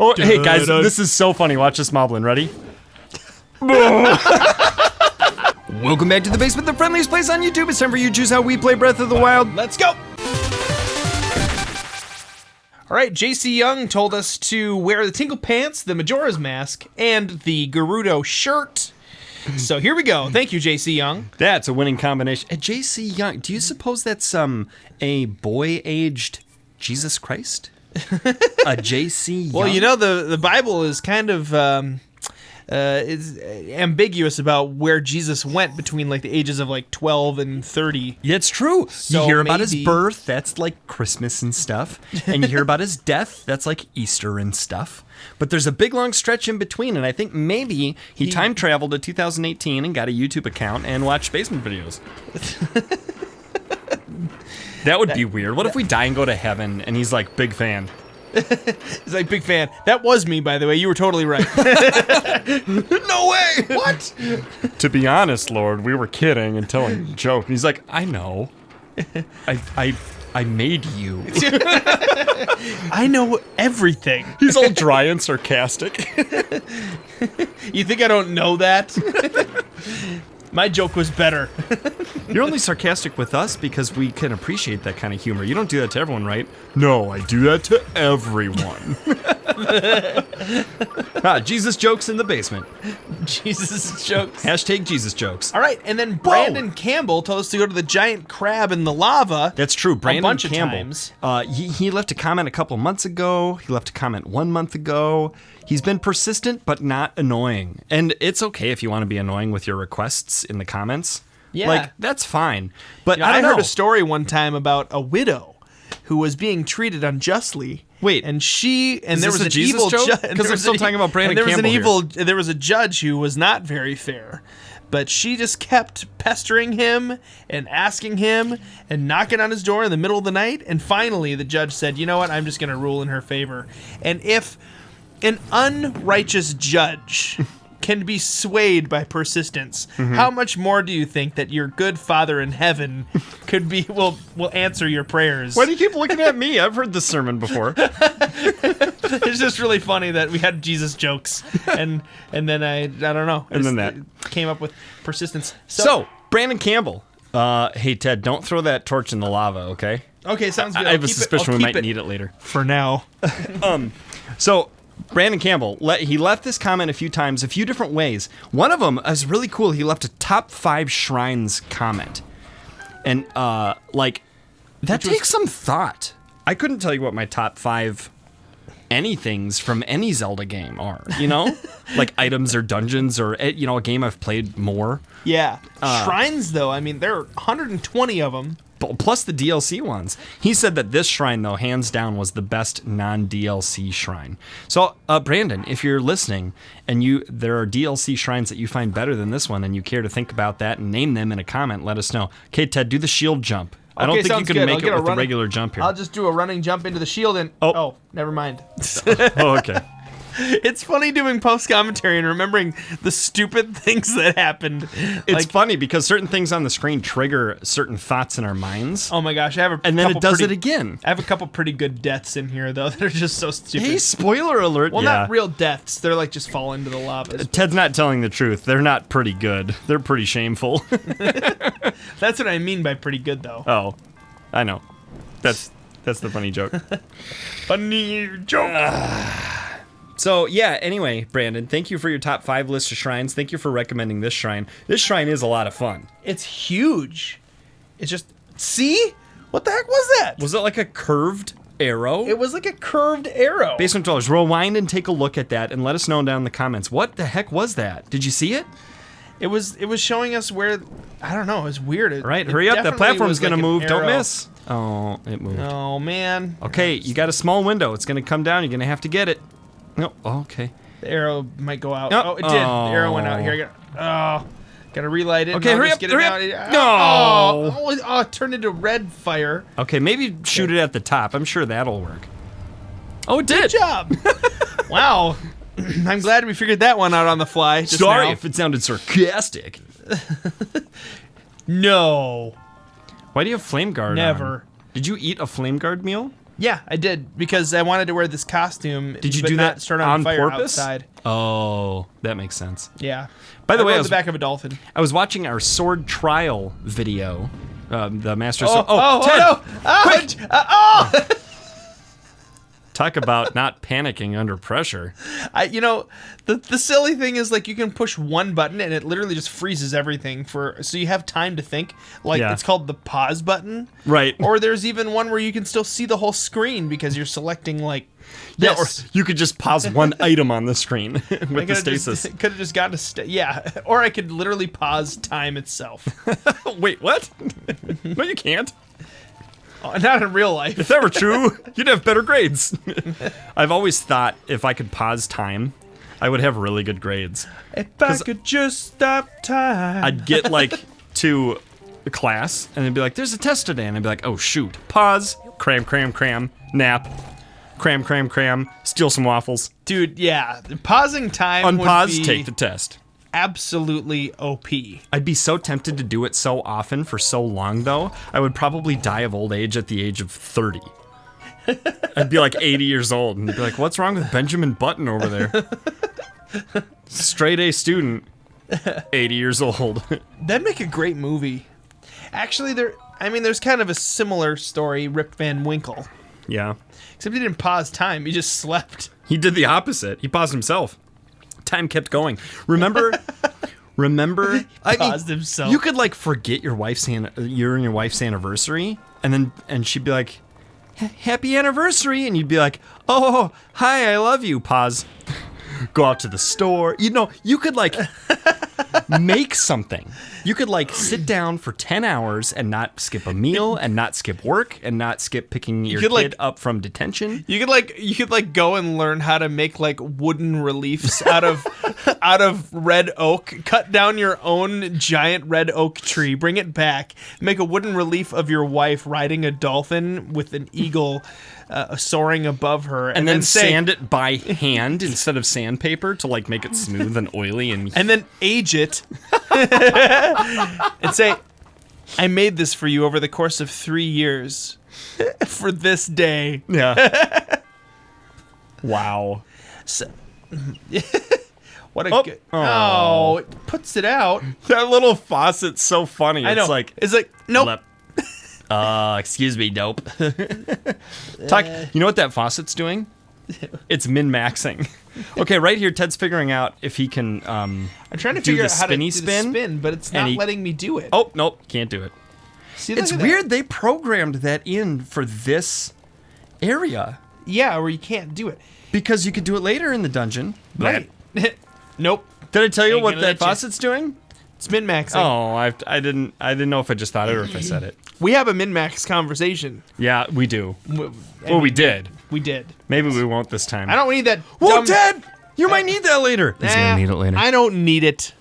Oh, hey guys, this is so funny. Watch this moblin. Ready? Welcome back to the basement, the friendliest place on YouTube. It's time for you to choose how we play Breath of the Wild. Let's go. All right, JC Young told us to wear the Tinkle Pants, the Majora's Mask, and the Gerudo shirt. So here we go. Thank you, JC Young. That's a winning combination. JC Young, do you suppose that's a boy-aged Jesus Christ? A JC Young? Well, you know, the Bible is kind of is ambiguous about where Jesus went between like the ages of like 12 and 30. Yeah, it's true. So you hear about his birth, that's like Christmas and stuff. And you hear about his death, that's like Easter and stuff. But there's a big long stretch in between, and I think maybe he time traveled to 2018 and got a YouTube account and watched basement videos. That would be weird. What if we die and go to heaven and he's like, big fan? He's like, big fan. That was me, by the way. You were totally right. No way! What? To be honest, Lord, we were kidding and telling a joke. And he's like, I know. I made you. I know everything. He's all dry and sarcastic. You think I don't know that? My joke was better. You're only sarcastic with us because we can appreciate that kind of humor. You don't do that to everyone, right? No, I do that to everyone. Jesus jokes in the basement. Jesus jokes. Hashtag Jesus jokes. All right, and then Brandon Campbell told us to go to the giant crab in the lava. That's true. Brandon a bunch Campbell. Of times. He left a comment a couple months ago. He left a comment 1 month ago. He's been persistent, but not annoying. And it's okay if you want to be annoying with your requests in the comments. Yeah. Like, that's fine. But I heard a story one time about a widow who was being treated unjustly. Wait. And there was a an Jesus evil joke? judge. Because we're still talking about Brandon Campbell here. There was a judge who was not very fair. But she just kept pestering him and asking him and knocking on his door in the middle of the night. And finally, the judge said, you know what, I'm just going to rule in her favor. And if an unrighteous judge can be swayed by persistence, how much more do you think that your good Father in heaven will answer your prayers? Why do you keep looking at me? I've heard this sermon before. It's just really funny that we had Jesus jokes, and then I don't know. And then that came up with persistence. So Brandon Campbell, hey Ted, don't throw that torch in the lava, okay? Okay, sounds good. I have a suspicion we might need it later. For now. So Brandon Campbell, he left this comment a few times, a few different ways. One of them is really cool. He left a top 5 shrines comment. And, that takes some thought. I couldn't tell you what my top 5 anythings from any Zelda game are, you know? Like items or dungeons or, a game I've played more. Yeah. Shrines, though, I mean, there are 120 of them. Plus the DLC ones. He said that this shrine, though, hands down, was the best non-DLC shrine. So, Brandon, if you're listening and there are DLC shrines that you find better than this one and you care to think about that and name them in a comment, let us know. Okay, Ted, do the shield jump. I don't think you can make it with the regular jump here. I'll just do a running jump into the shield and... Oh, never mind. Oh, okay. It's funny doing post-commentary and remembering the stupid things that happened. It's funny because certain things on the screen trigger certain thoughts in our minds. Oh my gosh, and then it does it again. I have a couple pretty good deaths in here, though, that are just so stupid. Hey, spoiler alert. Well, not real deaths. They're like just fall into the lava. Ted's not telling the truth. They're not pretty good. They're pretty shameful. That's what I mean by pretty good, though. Oh, I know. That's the funny joke. Funny joke. So, yeah, anyway, Brandon, thank you for your top 5 list of shrines. Thank you for recommending this shrine. This shrine is a lot of fun. It's huge. It's just... See? What the heck was that? Was it like a curved arrow? It was like a curved arrow. Basement Dwellers, rewind and take a look at that and let us know down in the comments. What the heck was that? Did you see it? It was showing us where... I don't know. It was weird. All right, hurry up. That platform's going to move. Don't miss. Oh, it moved. Oh, man. Okay, you got a small window. It's going to come down. You're going to have to get it. No, okay. The arrow might go out. Nope. Oh, it did. The arrow went out. Here, gotta relight it. Okay, hurry up. No. It turned into red fire. Okay, maybe shoot it at the top. I'm sure that'll work. Oh, it did. Good job. Wow. I'm glad we figured that one out on the fly. Just Sorry now. if it sounded sarcastic. No. Why do you have Flame Guard Never. on? Did you eat a Flame Guard meal? Yeah, I did because I wanted to wear this costume. Did you but do not that start on fire purpose? outside? Oh, that makes sense. Yeah. By the way, I I rode was, the back of a dolphin. I was watching our sword trial video. The Master Oh, Sword. oh Ted, no! Oh, oh! talk about not panicking under pressure. The silly thing is like you can push one button and it literally just freezes everything so you have time to think. Like Yeah. it's called the pause button. Right. Or there's even one where you can still see the whole screen because you're selecting like Yeah, or this. you could just pause one item on the screen with the stasis. Could have just gotten yeah. Or I could literally pause time itself. Wait, what? No, you can't. Not in real life. If that were true, you'd have better grades. I've always thought if I could pause time, I would have really good grades. If I could just stop time. I'd get like to class and they'd be like, there's a test today. And I'd be like, oh shoot, pause, cram, nap, cram, steal some waffles, Dude, yeah. Pausing time would unpause, be take the test. absolutely OP. I'd be so tempted to do it so often for so long, though, I would probably die of old age at the age of 30. I'd be like 80 years old and be like, what's wrong with Benjamin Button over there? Straight A student, 80 years old. That'd make a great movie. Actually, there's kind of a similar story, Rip Van Winkle. Yeah. Except he didn't pause time, he just slept. He did the opposite. He paused himself. Time kept going. Remember? Paused himself. You could like forget your wife's your and your wife's anniversary, and she'd be like, "Happy anniversary," and you'd be like, "Oh, hi, I love you." Pause. Go out to the store. You could like make something. You could like sit down for 10 hours and not skip a meal and not skip work and not skip picking your kid up from detention. You could go and learn how to make like wooden reliefs out of red oak. Cut down your own giant red oak tree, bring it back, make a wooden relief of your wife riding a dolphin with an eagle soaring above her, and then sand it by hand instead of sandpaper to like make it smooth and oily and then age it and say, I made this for you over the course of 3 years for this day. Yeah. Wow. So, what a good. Oh, it puts it out. That little faucet's so funny. I know. It's like nope. Excuse me, dope. Talk. You know what that faucet's doing? It's min-maxing. Okay, right here, Ted's figuring out if he can I'm trying to do figure the out how to do spin. the spin, but it's not letting me do it. Oh, nope, can't do it. See, look It's at weird that. they programmed that in for this area. Yeah, where you can't do it. Because you could do it later in the dungeon. Right. Nope. Did I tell you Ain't what gonna that let you. faucet's doing? It's min-maxing. Oh, I didn't know if I just thought it or if I said it. We have a min-max conversation. Yeah, we do. Well, We did. We did. Maybe we won't this time. I don't need that. Whoa, dumb, Ted! You might need that later. He's gonna need it later. I don't need it.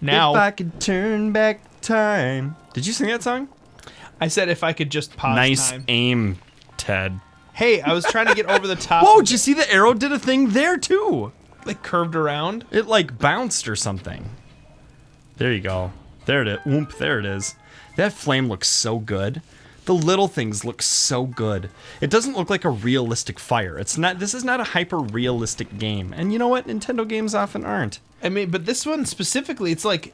Now. If I could turn back time. Did you sing that song? I said if I could just pause Nice time. aim, Ted. Hey, I was trying to get over the top. Whoa, of did you see the arrow did a thing there too? like curved around. It like bounced or something. There you go. There it is. Oomp, there it is. That flame looks so good. The little things look so good. It doesn't look like a realistic fire. This is not a hyper realistic game. And you know what? Nintendo games often aren't. I mean, but this one specifically, it's like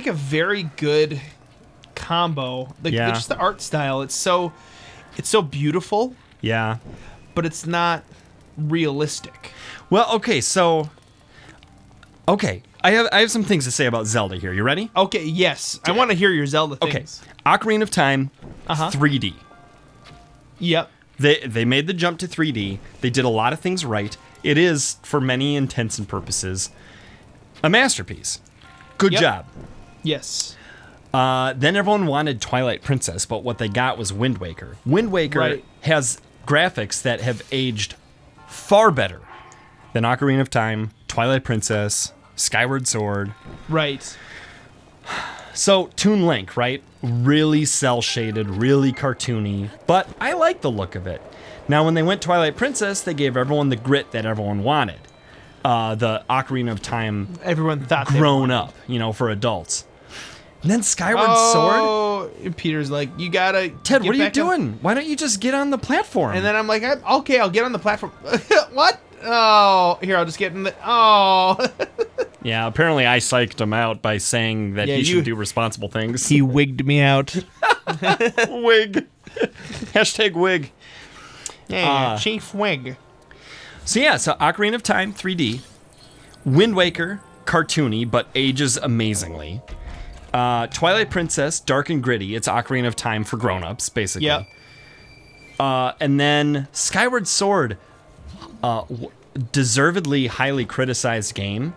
a very good combo. Like Yeah. just the art style. It's so beautiful, Yeah. but it's not realistic. Well, okay, so I have some things to say about Zelda here. You ready? Okay, yes. I want to hear your Zelda Okay. things. Ocarina of Time, 3D. Yep. They made the jump to 3D. They did a lot of things right. It is, for many intents and purposes, a masterpiece. Good Yep. job. Yes. Then everyone wanted Twilight Princess, but what they got was Wind Waker. Wind Waker Right. has graphics that have aged far better than Ocarina of Time, Twilight Princess, Skyward Sword. Right. So, Toon Link, right? Really cel-shaded, really cartoony, but I like the look of it. Now, when they went Twilight Princess, they gave everyone the grit that everyone wanted. The Ocarina of Time Everyone thought grown up, for adults. And then Skyward Sword, Peter's like, you gotta. Ted, get what are you back up." doing? Why don't you just get on the platform? And then I'm like, okay, I'll get on the platform. What? Oh, here, I'll just get in the. Oh. Yeah, apparently I psyched him out by saying that he should do responsible things. He wigged me out. Wig. Hashtag wig. Yeah, Chief Wig. So Ocarina of Time 3D, Wind Waker, cartoony but ages amazingly. Twilight Princess, dark and gritty. It's Ocarina of Time for grown-ups, basically. Yep. And then Skyward Sword, deservedly highly criticized game.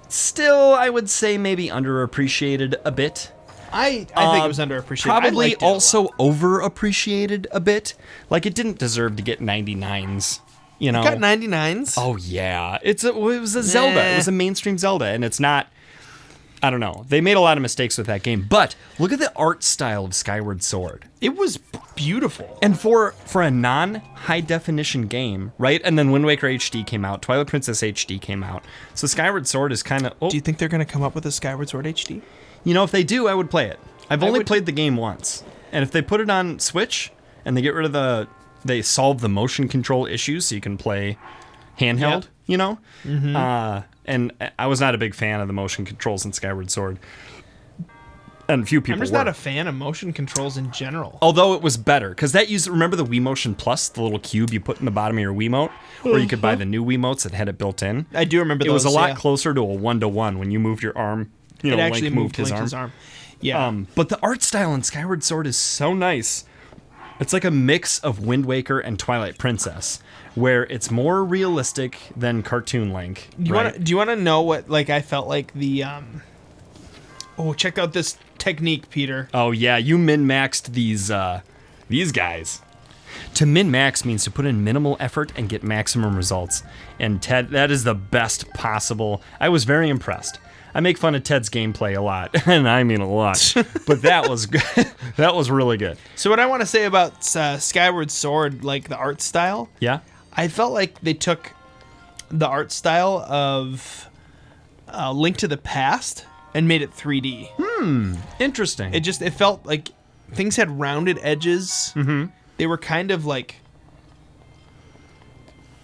Still, I would say maybe underappreciated a bit. I think it was underappreciated. Probably also overappreciated a bit. Like, it didn't deserve to get 99s. You know, got 99s. Oh yeah, it was a Zelda. It was a mainstream Zelda, and it's not. I don't know. They made a lot of mistakes with that game, but look at the art style of Skyward Sword. It was beautiful. And for a non-high definition game, right? And then Wind Waker HD came out, Twilight Princess HD came out. So Skyward Sword is kind of. Oh, do you think they're going to come up with a Skyward Sword HD? You know, if they do, I would play it. I've only played the game once, and if they put it on Switch and they get rid of they solve the motion control issues so you can play handheld, you know? Mm-hmm. And I was not a big fan of the motion controls in Skyward Sword. And few people I'm just not a fan of motion controls in general. Although it was better, because remember the Wii Motion Plus, the little cube you put in the bottom of your Wiimote, where you could buy the new Wiimotes that had it built in? I do remember those. It was a lot closer to a 1-to-1 when you moved your arm. You know, it actually Link moved his arm. Yeah. But the art style in Skyward Sword is so nice. It's like a mix of Wind Waker and Twilight Princess, where it's more realistic than Cartoon Link. Do you want to know what I felt like the Oh, check out this technique, Peter. Oh yeah, you min-maxed these guys. To min-max means to put in minimal effort and get maximum results. And Ted, that is the best possible. I was very impressed. I make fun of Ted's gameplay a lot, and I mean a lot. But that was good. That was really good. So what I want to say about Skyward Sword, like the art style, yeah, I felt like they took the art style of Link to the Past and made it 3D. Interesting. It felt like things had rounded edges. Mm-hmm. They were kind of like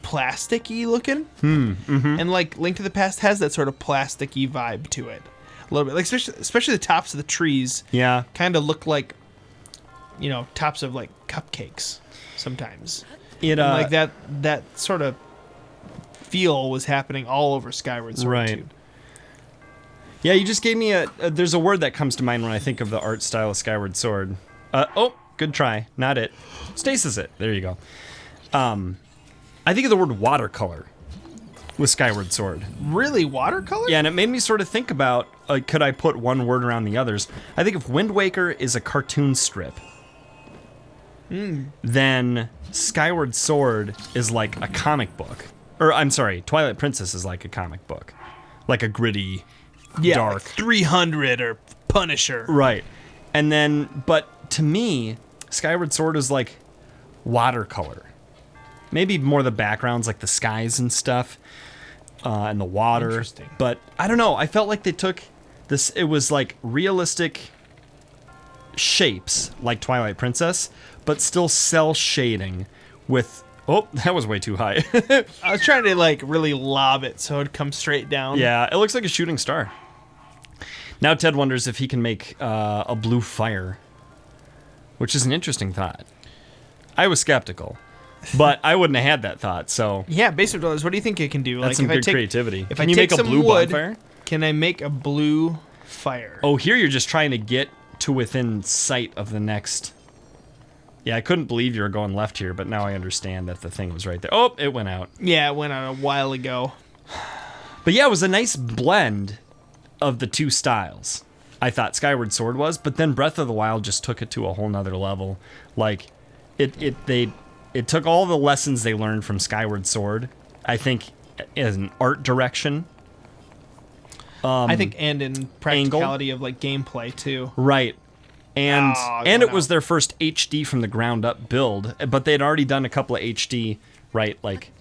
plasticky looking, and like Link to the Past has that sort of plasticky vibe to it, a little bit. Like especially the tops of the trees, kind of look like, tops of like cupcakes sometimes. Like that sort of feel was happening all over Skyward Sword, right? Too. Yeah, you just gave me there's a word that comes to mind when I think of the art style of Skyward Sword. Good try, not it. Stasis it. There you go. I think of the word watercolor with Skyward Sword. Really? Watercolor? Yeah, and it made me sort of think about, could I put one word around the others? I think if Wind Waker is a cartoon strip, then Skyward Sword is like a comic book. Or, I'm sorry, Twilight Princess is like a comic book. Like a gritty, dark. Like 300 or Punisher. Right. And then, but to me, Skyward Sword is like watercolor. Maybe more the backgrounds, like the skies and stuff, and the water. Interesting. But I don't know. I felt like they took this. It was like realistic shapes, like Twilight Princess, but still cell shading with. Oh, that was way too high. I was trying to like really lob it so it'd come straight down. Yeah, it looks like a shooting star. Now Ted wonders if he can make a blue fire, which is an interesting thought. I was skeptical. But I wouldn't have had that thought, so... Yeah, Basic Dollars, what do you think it can do? That's some good creativity. If can I you take make a blue wood, bonfire? Can I make a blue fire? Oh, here you're just trying to get to within sight of the next... Yeah, I couldn't believe you were going left here, but now I understand that the thing was right there. Oh, it went out. Yeah, it went out a while ago. But yeah, it was a nice blend of the two styles. I thought Skyward Sword was, but then Breath of the Wild just took it to a whole nother level. Like, it took all the lessons they learned from Skyward Sword, I think, as an art direction. I think, and in practicality of like gameplay too. Right. And it was their first HD from the ground up build, but they'd already done a couple of HD, right, like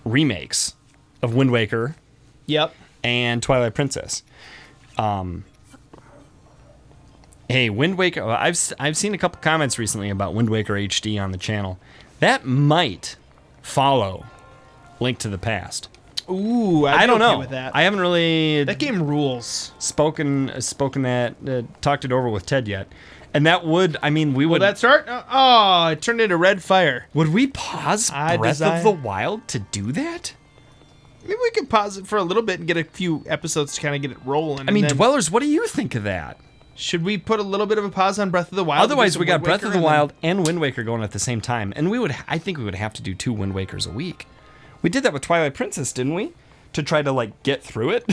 remakes of Wind Waker. Yep. And Twilight Princess. Hey, Wind Waker. I've seen a couple comments recently about Wind Waker HD on the channel. That might follow Link to the Past. Ooh, I don't know. with that. I haven't really That game rules. talked it over with Ted yet. And that would, I mean, we would. Will that start? Oh, it turned into red fire. Would we pause I Breath desire- of the Wild to do that? Maybe we could pause it for a little bit and get a few episodes to kind of get it rolling. I mean, and then, Dwellers, what do you think of that? should we put a little bit of a pause on Breath of the Wild? Otherwise, Do we some got Wind Breath Waker of the and then- Wild and Wind Waker going at the same time, and I think we would have to do 2 Wind Wakers a week. We did that with Twilight Princess, didn't we? To try to like get through it.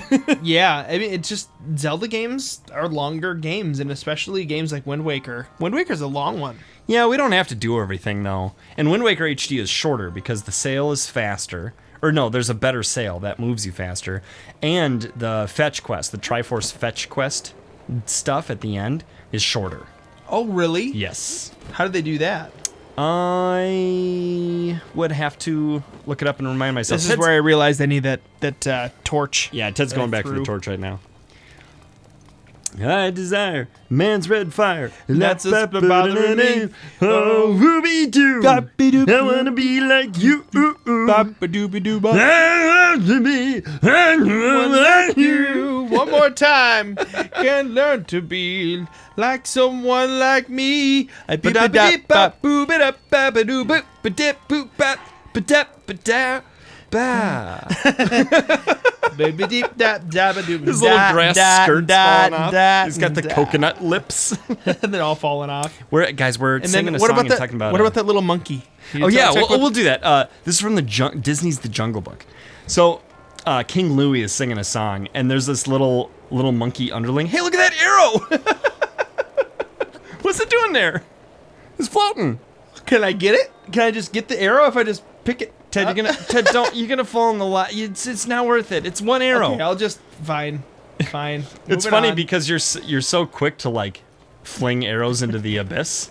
Yeah, I mean, it's just Zelda games are longer games, and especially games like Wind Waker. Wind Waker's a long one. Yeah, we don't have to do everything though. And Wind Waker HD is shorter because the sail is faster. Or no, there's a better sail that moves you faster. And the fetch quest, the Triforce fetch quest stuff at the end is shorter. Oh, really? Yes. How did they do that? I would have to look it up and remind myself. This is where I realized I need that torch. Yeah, Ted's going back for the through. torch right now. I desire man's red fire. That's just bothering me. Oh, Ruby Doo. I Bop-be-doo. want to be like you. Bop-a-doobie-doo-bop. I want to be like you. One more time. Can learn to be like someone like me. I beep a dap bop boop it up bop a doo boop ba dip boop bop ba dap ba da ba. Baby deep dap dab a doo. His little grass skirt's falling off. He's got the coconut lips. and then all falling off. We're And singing then a what song about and that? talking about What about that little monkey? Oh yeah, we'll do that. This is from the Disney's The Jungle Book. So King Louie is singing a song, and there's this little monkey underling. Hey, look at that arrow! What's it doing there? It's floating. Can I get it? Can I just get the arrow if I just pick it? Ted, you're gonna fall in the lot. It's not worth it. It's one arrow. Okay, I'll just fine. It's Moving funny on. because you're so quick to like fling arrows into the abyss,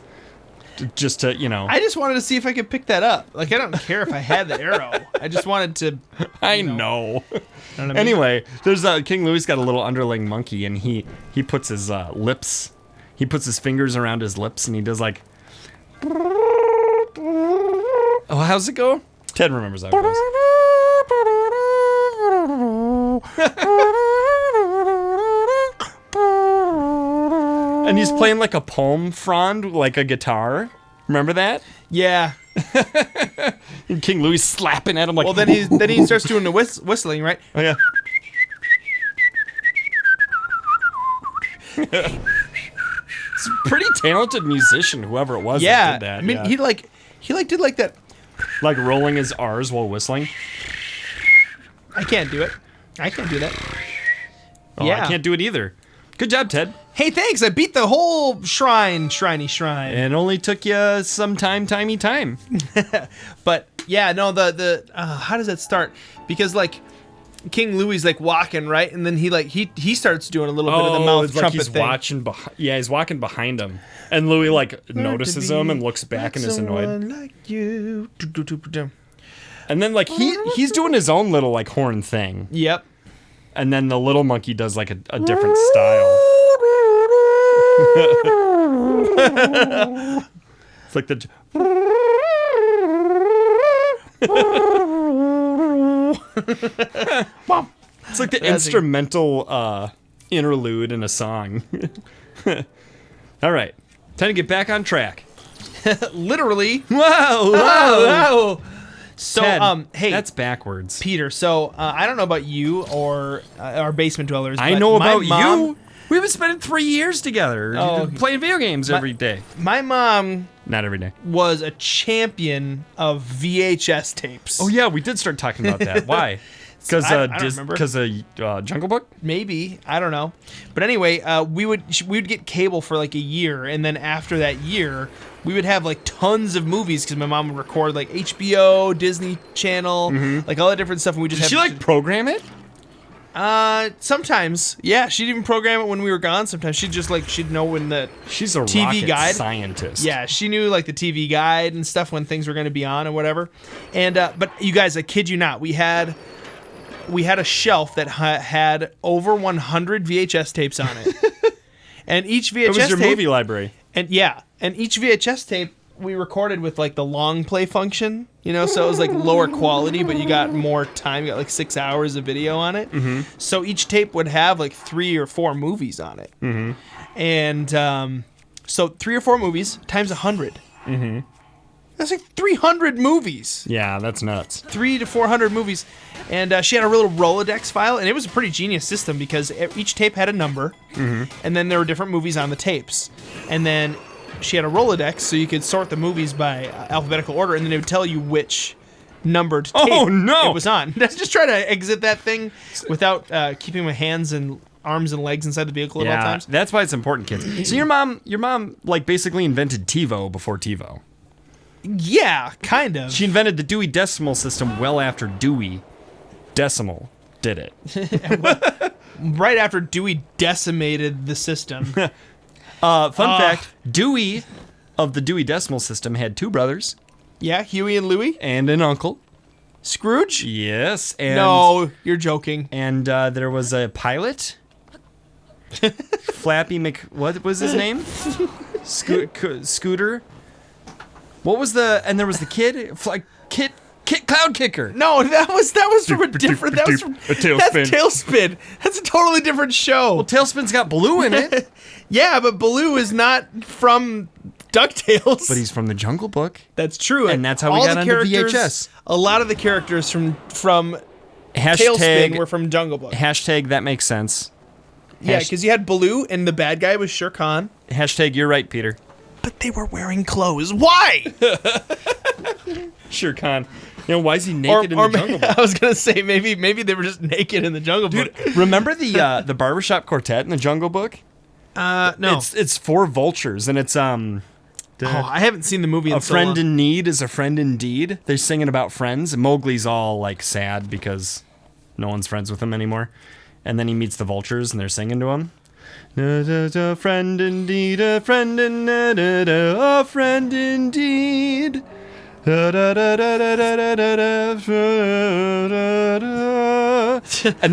just to I just wanted to see if I could pick that up. Like I don't care if I had the arrow. I just wanted to. I know. know what I mean? Anyway, there's King Louie's got a little underling monkey, and he puts his lips, he puts his fingers around his lips, and he does like. Oh, how's it go? Ted remembers how it goes. And he's playing like a palm frond, like a guitar. Remember that? Yeah. And King Louie's slapping at him like. Well, then he starts doing the whistling, right? Oh yeah. He's a pretty talented musician, whoever it was Yeah. that did that. I mean, yeah. he did like that. like rolling his R's while whistling. I can't do it. I can't do that. Oh, Yeah. I can't do it either. Good job, Ted. Hey, thanks. I beat the whole shrine. It only took you some time. But yeah, no, the how does that start? Because like King Louie's like walking, right? And then he starts doing a little bit of the mouth it's like trumpet he's thing. watching. He's walking behind him, and Louie like notices him and looks back and is annoyed. Someone like you. And then like he's doing his own little like horn thing, Yep. and then the little monkey does like a different style. It's like the. It's like the instrumental interlude in a song. All right, time to get back on track. Literally. Whoa! Whoa. So Ted, hey, that's backwards. Peter. So I don't know about you or our basement dwellers. I but know my about mom- you. We've been spending 3 years together playing video games every day. My mom Not every day. was a champion of VHS tapes. Oh yeah, we did start talking about that. Why? Because I don't remember. because Jungle Book. Maybe, I don't know, but anyway, we would get cable for like a year, and then after that year, we would have like tons of movies because my mom would record like HBO, Disney Channel, like all that different stuff, and we just Did she like program it? sometimes, yeah, she'd even program it when we were gone. Sometimes she'd know when the She's a TV rocket guide. scientist. Yeah, she knew like the TV guide and stuff when things were going to be on and whatever. And but you guys, I kid you not, we had a shelf that had over 100 VHS tapes on it. And each VHS It was your tape, movie library. and each VHS tape we recorded with like the long play function, so it was like lower quality, but you got more time. You got like 6 hours of video on it. Mm-hmm. So each tape would have like 3 or 4 movies on it. Mm-hmm. And so 3 or 4 movies times 100. Mm-hmm. That's like 300 movies. Yeah, that's nuts. 300 to 400 movies. And she had a little Rolodex file, and it was a pretty genius system because each tape had a number, and then there were different movies on the tapes. And then she had a Rolodex, so you could sort the movies by alphabetical order, and then it would tell you which numbered tape it was on. Just try to exit that thing without keeping my hands and arms and legs inside the vehicle at all times. That's why it's important, kids. So your mom like basically invented TiVo before TiVo. Yeah, kind of. She invented the Dewey Decimal System well after Dewey Decimal did it. Right after Dewey decimated the system. Fun fact, Dewey of the Dewey Decimal System had 2 brothers. Yeah, Huey and Louie. And an uncle. Scrooge? Yes. And, no, you're joking. And there was a pilot. Flappy what was his name? Scooter. What was and there was the kid, Kit Cloud Kicker. No, that was from a different. That was from Tailspin. That's Tailspin. That's a totally different show. Well, Tailspin's got Baloo in it. Yeah, but Baloo is not from DuckTales. But he's from the Jungle Book. That's true, and that's how we got onto VHS. A lot of the characters from Tailspin were from Jungle Book. Hashtag that makes sense. Yeah, because you had Baloo, and the bad guy was Shere Khan. Hashtag you're right, Peter. But they were wearing clothes. Why? Shere Khan. Why is he naked in the Jungle Book? I was gonna say maybe they were just naked in the Jungle Book. Dude, remember the barbershop quartet in the Jungle Book? No. It's 4 vultures, and it's I haven't seen the movie. A friend in need is a friend indeed. They're singing about friends, and Mowgli's all like sad because no one's friends with him anymore. And then he meets the vultures, and they're singing to him. A friend indeed, a friend indeed, a friend indeed. And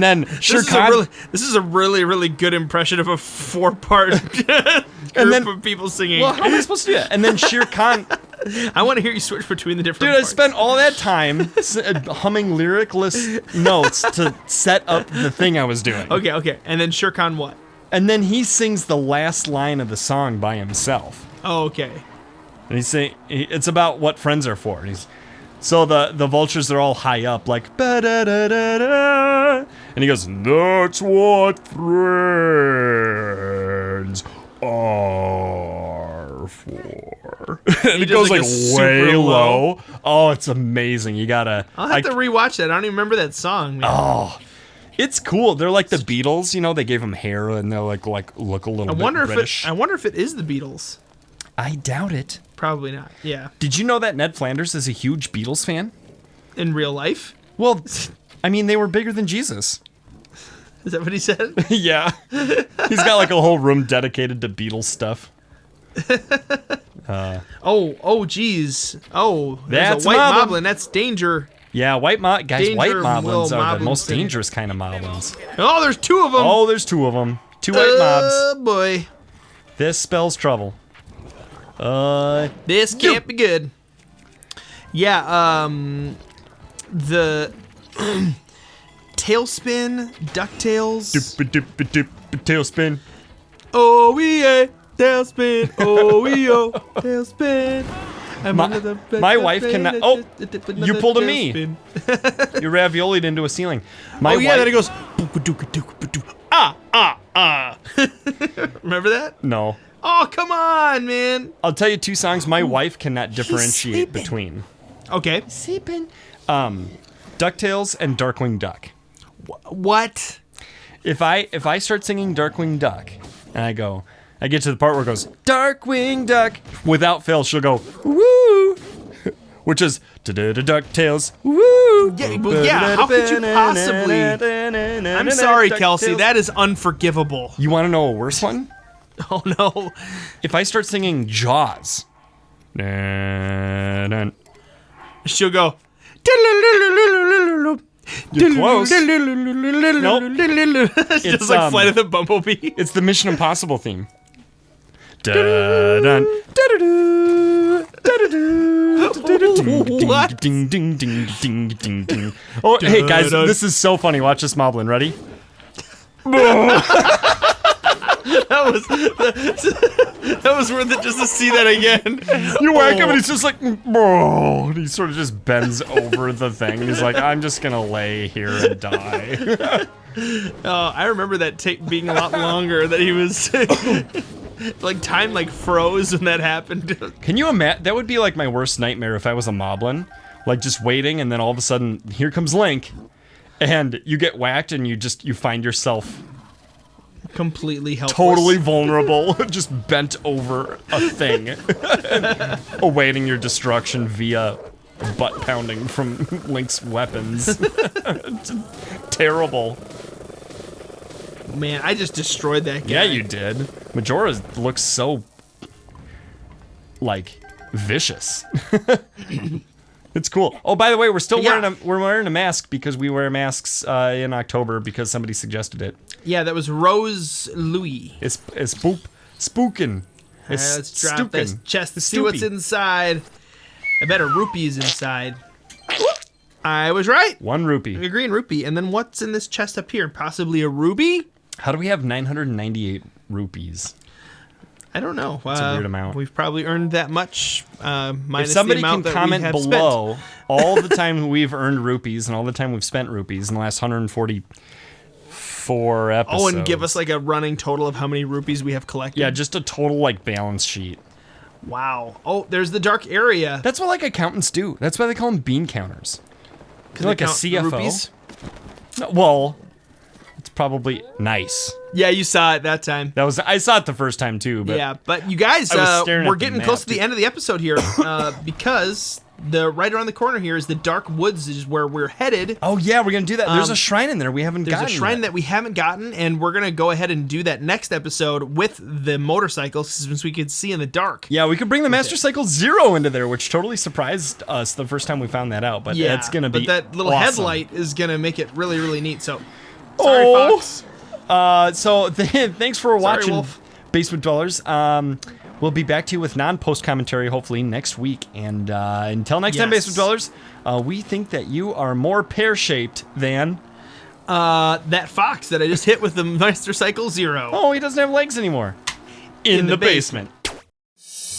then Shere Khan. This is a really, really good impression of a 4-part group of people singing. Well, how am I supposed to do that? And then Shere Khan. I want to hear you switch between the different parts. I spent all that time humming lyricless notes to set up the thing I was doing. Okay. And then Shere Khan what? And then he sings the last line of the song by himself. Oh, okay. And he's saying it's about what friends are for. And so the vultures are all high up, like ba-da-da-da-da. And he goes, "That's what friends are for." And it goes like way low. Oh, it's amazing. You gotta. I'll have to rewatch that. I don't even remember that song, man. Oh. It's cool. They're like the Beatles, They gave them hair and they're like look a little bit British. I wonder if it is the Beatles. I doubt it. Probably not. Yeah. Did you know that Ned Flanders is a huge Beatles fan? In real life? Well, I mean, they were bigger than Jesus. Is that what he said? Yeah. He's got like a whole room dedicated to Beatles stuff. Geez. Oh, that's a white moblin. That's danger. Yeah, white moblins are the most dangerous kind of moblins. Oh, there's 2 of them. Oh, there's 2 of them. 2 white mobs. Oh, boy. This spells trouble. This can't be good. Yeah, the Tailspin, DuckTales. Tailspin. Oh, yeah, Tailspin. Oh, yeah, Tailspin. My wife cannot. Oh, you pulled a me. You raviolied into a ceiling. Then it goes. Remember that? No. Oh, come on, man. I'll tell you 2 songs my wife cannot differentiate between. Okay. Sleeping. DuckTales and Darkwing Duck. What? If I start singing Darkwing Duck and I get to the part where it goes Darkwing Duck, without fail she'll go woo, which is DuckTales woo. Yeah, how could you possibly? I'm sorry, Kelsey, that is unforgivable. You want to know a worse one? Oh no! If I start singing Jaws, she'll go. You're close. Nope. It's just like Flight of the Bumblebee. It's the Mission Impossible theme. Da-dun, da-da-doo, da-da-doo, What? ding, ding, ding, ding, ding, ding. Oh, hey guys, this is so funny. Watch this moblin. Ready? That was worth it just to see that again. You whack him and he's just like, bro. And he sort of just bends over the thing. And he's like, I'm just gonna lay here and die. Oh, I remember that tape being a lot longer. That he was like time like froze when that happened. Can you imagine? That would be like my worst nightmare if I was a moblin, like just waiting, and then all of a sudden, here comes Link, and you get whacked, and you find yourself Completely helpless. totally vulnerable, just bent over a thing, awaiting your destruction via butt pounding from Link's weapons. Terrible. Man, I just destroyed that guy. Yeah, you did. Majora looks so, like, vicious. It's cool. Oh, by the way, we're wearing a mask because we wear masks in October because somebody suggested it. Yeah, that was Rose Louis. It's spookin'. It's Let's drop this chest to see what's inside. I bet a rupee is inside. I was right. 1 rupee. A green rupee. And then what's in this chest up here? Possibly a ruby? How do we have 998 rupees? I don't know. It's a weird amount. We've probably earned that much. Minus If somebody the amount can that comment we have below spent. all the time we've earned rupees and all the time we've spent rupees in the last 144 episodes. Oh, and give us like a running total of how many rupees we have collected. Yeah, just a total like balance sheet. Wow. Oh, there's the dark area. That's what like accountants do. That's why they call them bean counters. Because Like a CFO. Rupees? No, well, it's probably nice. Yeah, you saw it that time. I saw it the first time too, but Yeah, but you guys, I was staring we're at the getting map, close to the dude. end of the episode here because right around the corner here is the Dark Woods, is where we're headed. oh yeah, we're gonna do that. There's a shrine in there we haven't There's gotten. a shrine yet. that we haven't gotten, and we're gonna go ahead and do that next episode with the motorcycles, since we could see in the dark. Yeah, we could bring the Master Cycle Zero into there, which totally surprised us the first time we found that out. But Yeah, it's gonna be But that little awesome. headlight is gonna make it really, really neat. So, sorry, Oh. Fox. So thanks for watching, Wolf. Basement Dwellers. We'll be back to you with non-post commentary hopefully next week. And until next time, Yes. Basement Dwellers, we think that you are more pear-shaped than. That fox that I just hit with the Master Cycle Zero. Oh, he doesn't have legs anymore. In the basement.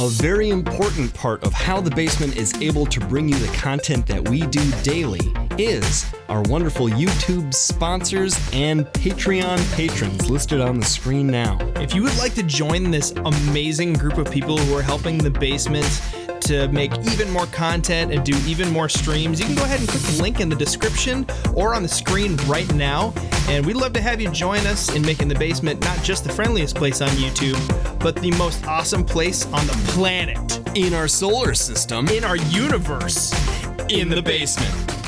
A very important part of how the basement is able to bring you the content that we do daily is our wonderful YouTube sponsors and Patreon patrons listed on the screen now. If you would like to join this amazing group of people who are helping the basement to make even more content and do even more streams, you can go ahead and click the link in the description or on the screen right now. And we'd love to have you join us in making the basement not just the friendliest place on YouTube, but the most awesome place on the planet, In our solar system, in our universe, in the basement.